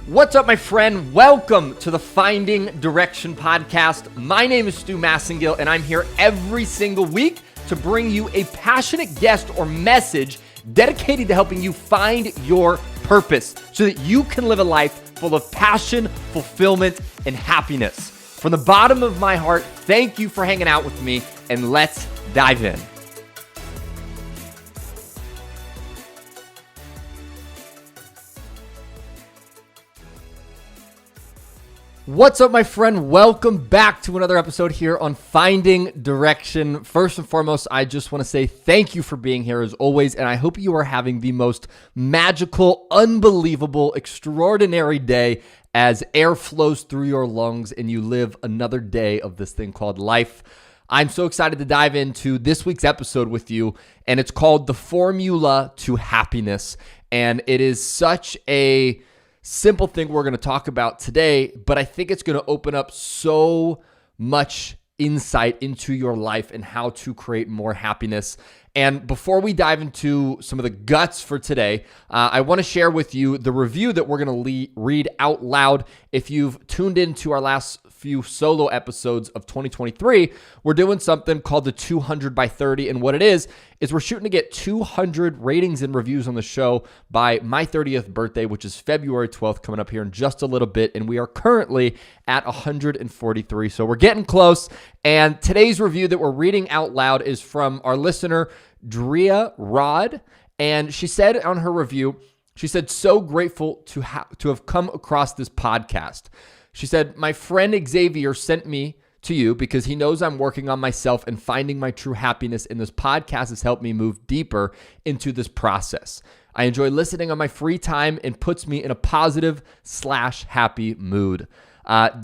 What's up, my friend? Welcome to the Finding Direction podcast. My name is Stu Massengill, and I'm here every single week to bring you a passionate guest or message dedicated to helping you find your purpose so that you can live a life full of passion, fulfillment, and happiness. From the bottom of my heart, thank you for hanging out with me, and let's dive in. What's up, my friend? Welcome back to another episode here on Finding Direction. First and foremost, I just want to say thank you for being here as always, and I hope you are having the most magical, unbelievable, extraordinary day as air flows through your lungs and you live another day of this thing called life. I'm so excited to dive into this week's episode with you, and it's called The Formula to Happiness, and it is such a simple thing we're going to talk about today, but I think it's going to open up so much insight into your life and how to create more happiness. And before we dive into some of the guts for today, I want to share with you the review that we're going to read out loud. If you've tuned into our last few solo episodes of 2023, we're doing something called the 200 by 30. And what it is we're shooting to get 200 ratings and reviews on the show by my 30th birthday, which is February 12th, coming up here in just a little bit. And we are currently at 143. So we're getting close. And today's review that we're reading out loud is from our listener, Drea Rod. And she said on her review, she said, so grateful to have come across this podcast. She said, my friend Xavier sent me to you because he knows I'm working on myself and finding my true happiness, and this podcast has helped me move deeper into this process. I enjoy listening on my free time and puts me in a positive/happy mood.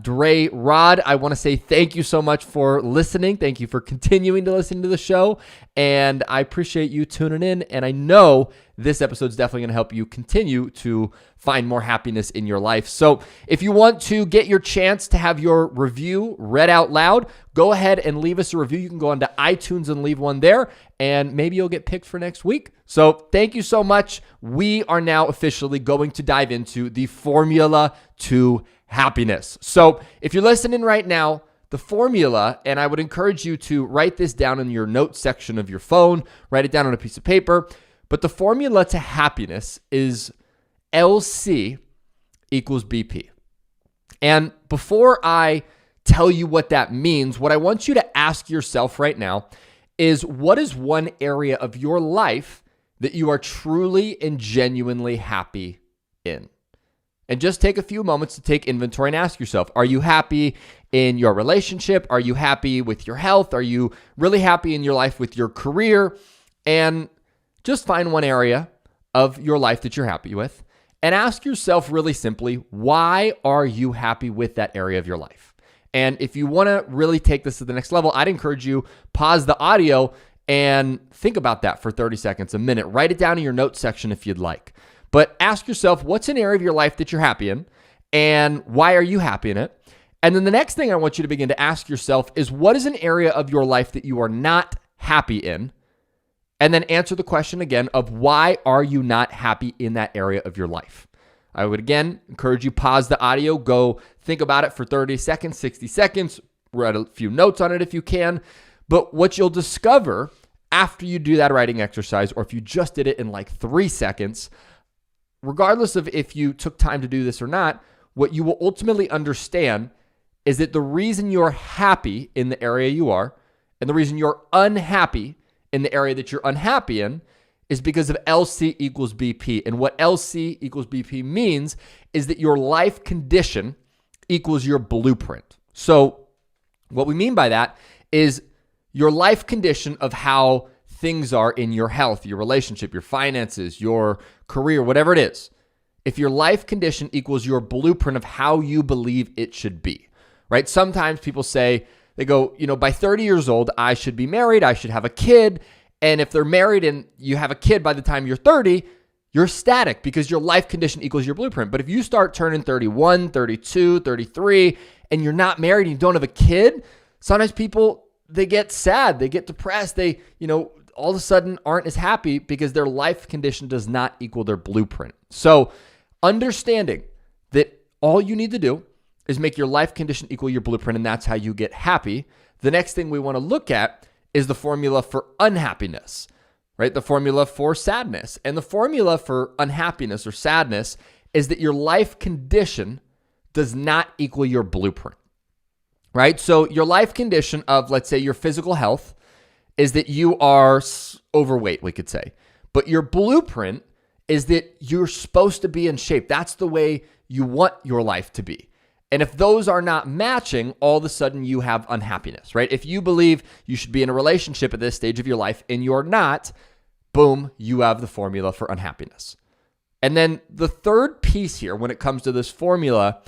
Dre Rod, I want to say thank you so much for listening. Thank you for continuing to listen to the show, and I appreciate you tuning in, and I know this episode is definitely going to help you continue to find more happiness in your life. So if you want to get your chance to have your review read out loud, go ahead and leave us a review. You can go onto iTunes and leave one there, and maybe you'll get picked for next week. So thank you so much. We are now officially going to dive into the formula to happiness. So if you're listening right now, the formula, and I would encourage you to write this down in your notes section of your phone, write it down on a piece of paper, but the formula to happiness is LC equals BP. And before I tell you what that means, what I want you to ask yourself right now is, what is one area of your life that you are truly and genuinely happy in? And just take a few moments to take inventory and ask yourself, are you happy in your relationship? Are you happy with your health? Are you really happy in your life with your career? And just find one area of your life that you're happy with and ask yourself really simply, why are you happy with that area of your life? And if you want to really take this to the next level, I'd encourage you, pause the audio and think about that for 30 seconds, a minute. Write it down in your notes section if you'd like. But ask yourself, what's an area of your life that you're happy in, and why are you happy in it? And then the next thing I want you to begin to ask yourself is, what is an area of your life that you are not happy in? And then answer the question again of, why are you not happy in that area of your life? I would again encourage you, pause the audio, go think about it for 30 seconds, 60 seconds, write a few notes on it if you can. But what you'll discover after you do that writing exercise, or if you just did it in like 3 seconds, regardless of if you took time to do this or not, what you will ultimately understand is that the reason you're happy in the area you are, and the reason you're unhappy in the area that you're unhappy in, is because of LC equals BP. And what LC equals BP means is that your life condition equals your blueprint. So what we mean by that is your life condition of how things are in your health, your relationship, your finances, your career, whatever it is. If your life condition equals your blueprint of how you believe it should be, right? Sometimes people say, they go, by 30 years old, I should be married, I should have a kid. And if they're married and you have a kid by the time you're 30, you're static because your life condition equals your blueprint. But if you start turning 31, 32, 33, and you're not married and you don't have a kid, sometimes people, they get sad, they get depressed, they, all of a sudden aren't as happy because their life condition does not equal their blueprint. So understanding that all you need to do is make your life condition equal your blueprint, and that's how you get happy. The next thing we want to look at is the formula for unhappiness, right? The formula for sadness. And the formula for unhappiness or sadness is that your life condition does not equal your blueprint, right? So your life condition of, let's say, your physical health is that you are overweight, we could say. But your blueprint is that you're supposed to be in shape. That's the way you want your life to be. And if those are not matching, all of a sudden you have unhappiness, right? If you believe you should be in a relationship at this stage of your life and you're not, boom, you have the formula for unhappiness. And then the third piece here when it comes to this formula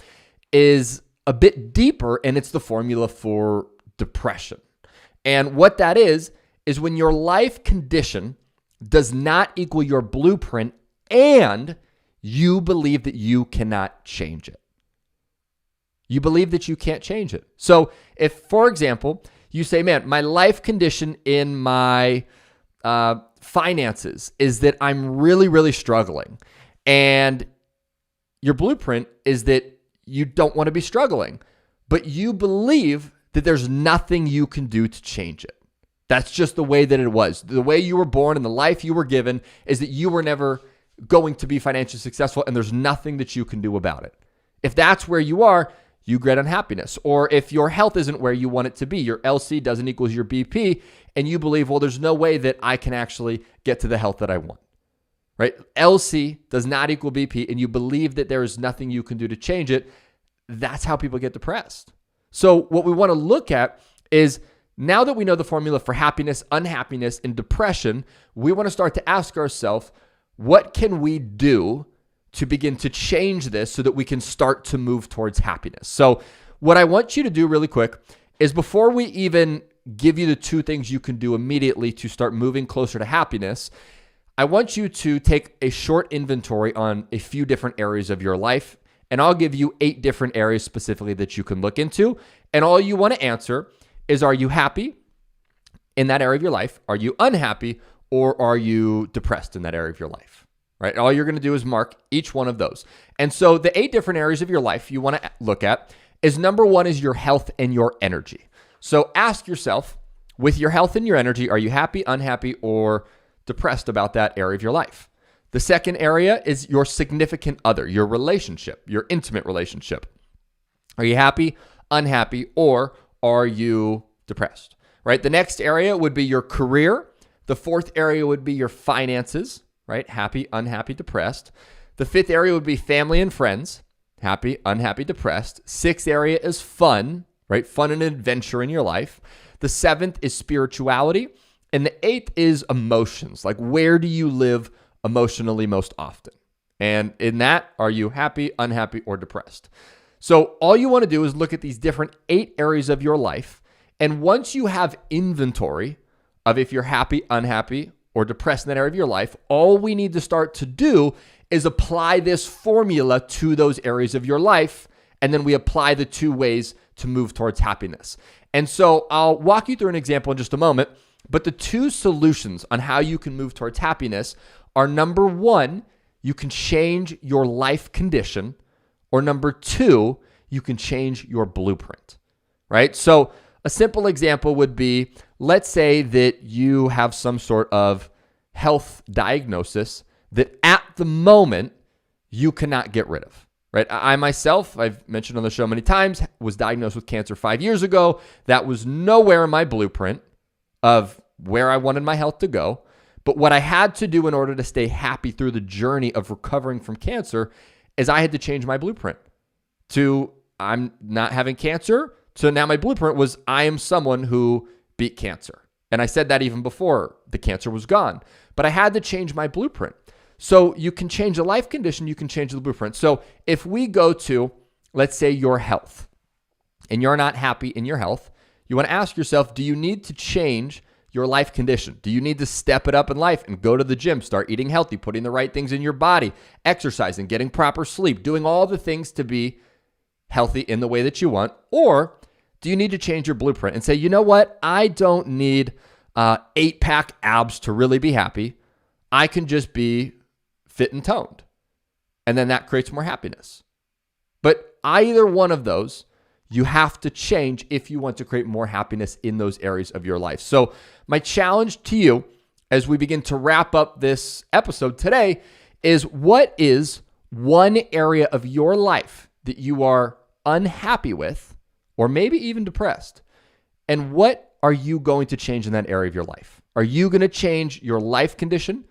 is a bit deeper, and it's the formula for depression. And what that is when your life condition does not equal your blueprint and you believe that you cannot change it. You believe that you can't change it. So if, for example, you say, man, my life condition in my finances is that I'm really, really struggling. And your blueprint is that you don't want to be struggling, but you believe that there's nothing you can do to change it. That's just the way that it was. The way you were born and the life you were given is that you were never going to be financially successful, and there's nothing that you can do about it. If that's where you are, you get unhappiness. Or if your health isn't where you want it to be, your LC doesn't equal your BP, and you believe, well, there's no way that I can actually get to the health that I want, right? LC does not equal BP, and you believe that there is nothing you can do to change it. That's how people get depressed. So what we want to look at is, now that we know the formula for happiness, unhappiness, and depression, we want to start to ask ourselves, what can we do to begin to change this so that we can start to move towards happiness? So what I want you to do really quick is, before we even give you the two things you can do immediately to start moving closer to happiness, I want you to take a short inventory on a few different areas of your life, and I'll give you 8 different areas specifically that you can look into. And all you want to answer is, are you happy in that area of your life? Are you unhappy? Or are you depressed in that area of your life? Right? All you're going to do is mark each one of those. And so the 8 different areas of your life you want to look at is, number 1 is your health and your energy. So ask yourself, with your health and your energy, are you happy, unhappy, or depressed about that area of your life? The second area is your significant other, your relationship, your intimate relationship. Are you happy, unhappy, or are you depressed? Right? The next area would be your career. The fourth area would be your finances, right? Happy, unhappy, depressed. The fifth area would be family and friends. Happy, unhappy, depressed. Sixth area is fun, right? Fun and adventure in your life. The seventh is spirituality. And the 8th is emotions. Like, where do you live emotionally most often? And in that, are you happy, unhappy, or depressed? So all you want to do is look at these different 8 areas of your life. And once you have inventory of if you're happy, unhappy, or depressed in that area of your life, all we need to start to do is apply this formula to those areas of your life. And then we apply the 2 ways to move towards happiness. And so I'll walk you through an example in just a moment. But the 2 solutions on how you can move towards happiness are, number 1, you can change your life condition, or number 2, you can change your blueprint, right? So a simple example would be, let's say that you have some sort of health diagnosis that at the moment you cannot get rid of, right? I myself, I've mentioned on the show many times, was diagnosed with cancer 5 years ago. That was nowhere in my blueprint of where I wanted my health to go. But what I had to do in order to stay happy through the journey of recovering from cancer is I had to change my blueprint to, I'm not having cancer. So now my blueprint was, I am someone who beat cancer. And I said that even before the cancer was gone. But I had to change my blueprint. So you can change the life condition, you can change the blueprint. So if we go to, let's say, your health, and you're not happy in your health, you want to ask yourself, do you need to change your life condition? Do you need to step it up in life and go to the gym, start eating healthy, putting the right things in your body, exercising, getting proper sleep, doing all the things to be healthy in the way that you want? Or do you need to change your blueprint and say, you know what? I don't need 8-pack abs to really be happy. I can just be fit and toned. And then that creates more happiness. But either one of those, you have to change if you want to create more happiness in those areas of your life. So my challenge to you as we begin to wrap up this episode today is, what is one area of your life that you are unhappy with, or maybe even depressed? And what are you going to change in that area of your life? Are you going to change your life condition?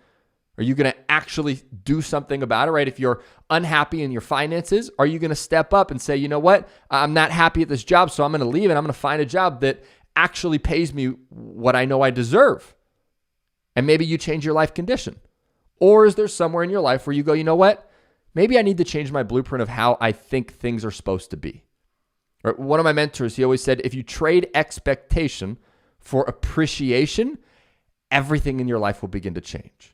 Are you going to actually do something about it, right? If you're unhappy in your finances, are you going to step up and say, you know what? I'm not happy at this job, so I'm going to leave and I'm going to find a job that actually pays me what I know I deserve? And maybe you change your life condition. Or is there somewhere in your life where you go, you know what? Maybe I need to change my blueprint of how I think things are supposed to be. Right? One of my mentors, he always said, if you trade expectation for appreciation, everything in your life will begin to change.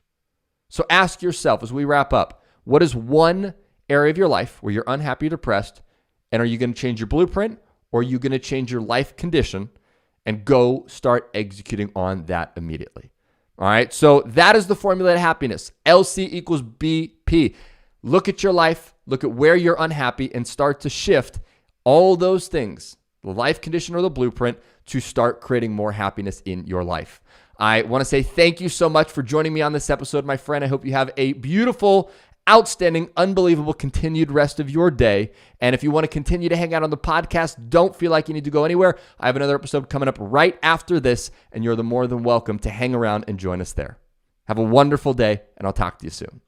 So ask yourself as we wrap up, what is one area of your life where you're unhappy or depressed? And are you going to change your blueprint, or are you going to change your life condition and go start executing on that immediately? All right. So that is the formula to happiness. LC equals BP. Look at your life, look at where you're unhappy, and start to shift all those things, the life condition or the blueprint, to start creating more happiness in your life. I want to say thank you so much for joining me on this episode, my friend. I hope you have a beautiful, outstanding, unbelievable continued rest of your day. And if you want to continue to hang out on the podcast, don't feel like you need to go anywhere. I have another episode coming up right after this, and you're the more than welcome to hang around and join us there. Have a wonderful day, and I'll talk to you soon.